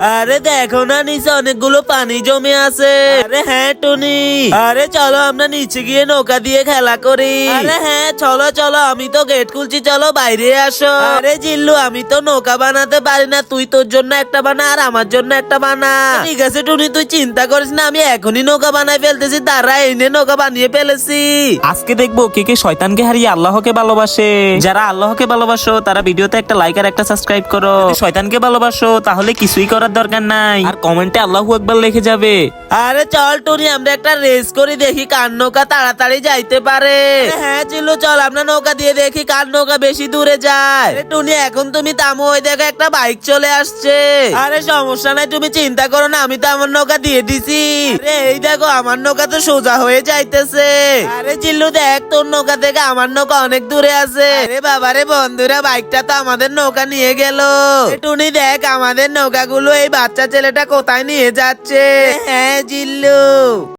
আরে দেখো না নিচে অনেকগুলো পানি জমে আছে। আরে হ্যাঁ টুনি, আরে চলো আমরা নিচে গিয়ে নৌকা দিয়ে খেলা করি। আরে হ্যাঁ চলো চলো, আমি তো গেট খুলছি, চলো বাইরে আসো। আরে জিল্লু, আমি তো নৌকা বানাতে পারি না, তুই তোর জন্য একটা বানা আর আমার জন্য একটা বানা। ঠিক আছে টুনি, তুই চিন্তা করিস না, আমি এখনই নৌকা বানাই ফেলতেছি। তারা এনে নৌকা বানিয়ে ফেলেছি। আজকে দেখবো কে কে শয়তানকে হারিয়ে আল্লাহকে ভালোবাসে। যারা আল্লাহকে ভালোবাসো তারা ভিডিওতে একটা লাইক আর একটা সাবস্ক্রাইব করো। যদি শয়তানকে ভালোবাসো তাহলে কিছুই করার দরকার নাই, আর কমেন্টে আল্লাহু আকবার লিখে যাবে। আরে চল টুনি, আমরা একটা রেস করি, দেখি কার নৌকা তাড়াতাড়ি যাইতে পারে। হ্যাঁ জিল্লু, চল আমরা নৌকা দিয়ে দেখি কার নৌকা বেশি দূরে যায়। আরে টুনি, এখন তুমি থামো, ওই দেখো একটা বাইক চলে আসছে। আরে সমস্যা নাই, তুমি চিন্তা করো না, আমি তো আমার নৌকা দিয়ে দিছি। আরে এই দেখো, আমার নৌকা তো সোজা হয়ে যাইতেছে। আরে জিল্লু দেখ, তোর নৌকা থেকে আমার নৌকা অনেক দূরে আছে। আরে বাবারে বন্ধুরা, বাইকটা তো আমাদের নৌকা নিয়ে গেল। টুনি দেখ, আমাদের নৌকাগুলো এই বাচ্চা ছেলেটা কোথায় নিয়ে যাচ্ছে। হ্যাঁ জিল্লু।